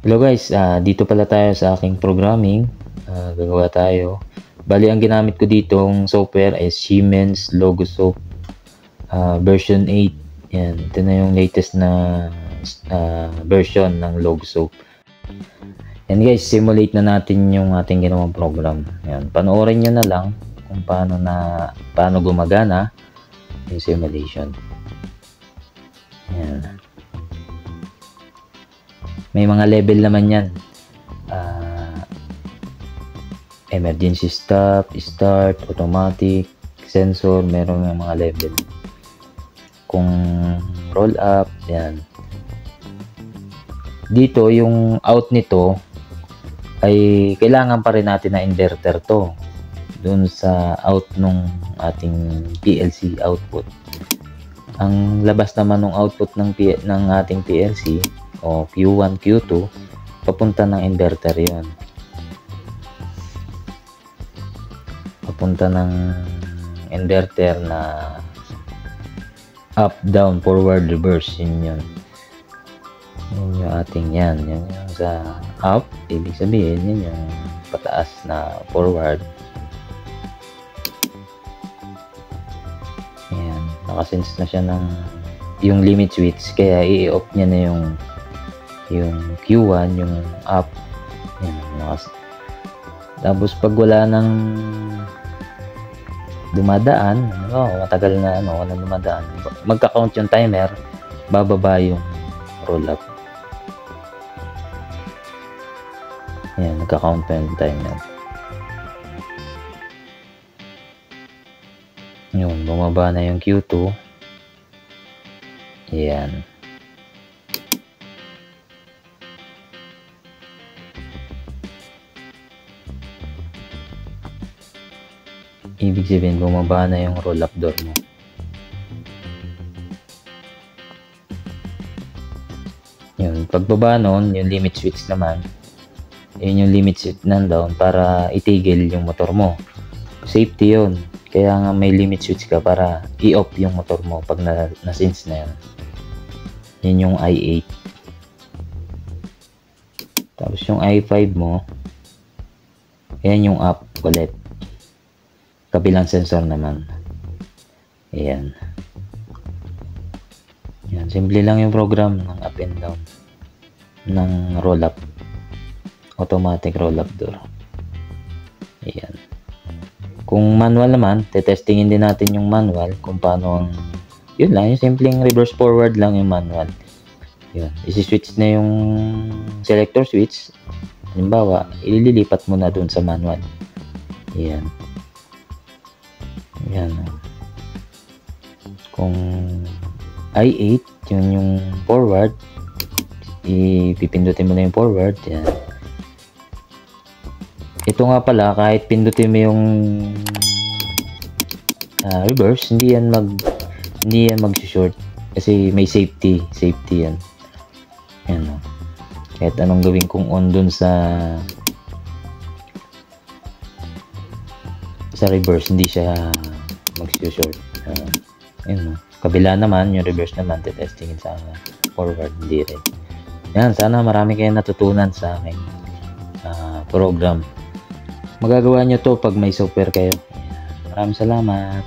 Hello guys, dito pala tayo sa aking programming. Gagawa tayo. Bali, ang ginamit ko ditong software is Siemens Logosoft version 8. Yan, ito na yung latest na version ng Logosoft. Yan guys, simulate na natin yung ating ginawang program. Yan, panoorin nyo na lang kung paano gumagana yung simulation. Yan. May mga level naman yan. Emergency stop, start, automatic, sensor, meron ng mga level. Kung roll up, yan. Dito, yung out nito, ay kailangan pa rin natin na inverter to. Dun sa out nung ating PLC output. Ang labas naman ng output ng ating PLC, o Q1, Q2, papunta ng inverter yon. Papunta ng inverter na up, down, forward, reverse. Yun yung ating yan. Yun yung sa up, ibig sabihin yun yung pataas na forward. Ayan, nakasense na siya ng yung limit switch, kaya i-off niya na yung Q1, yung up. Yan, tapos pag wala nang dumadaan, matagal na wala dumadaan, magka-count yung timer, bababa yung roll up. Yan, nagka-count pa yung timer. Yun, bumaba na yung Q2. Yan. Ibig sabihin, bumaba na yung roll-up door mo. Yun, pagbaba nun, yung limit switch naman, yun yung limit switch nandoon para itigil yung motor mo. Safety yun. Kaya nga may limit switch ka para i-off yung motor mo pag na-sense na yun. Yun yung i8. Tapos yung i5 mo, yan yung up ulit. Kabilang sensor naman. Ayan. Yan, simple lang yung program ng up and down ng roll up. Automatic roll up door. Ayan. Kung manual naman, tetestingin din natin yung manual kung paano ang yun lang, yung simpleng reverse forward lang yung manual. Yun, isi-switch na yung selector switch. Halimbawa, ililipat mo na dun sa manual. Ayan. Yan. Kung i8, yun yung forward, ipipindutin mo na yung forward. Yan. Ito nga pala, kahit pindutin mo yung reverse, hindi yan mag-short kasi may safety yan. Yan. Kahit anong gawin kong on dun sa reverse, hindi siya mag-short. Yun, kabila naman, yung reverse naman, testingin sa forward, hindi rin. Yan, sana marami kayong natutunan sa aking program. Magagawa nyo to pag may software kayo. Maraming salamat.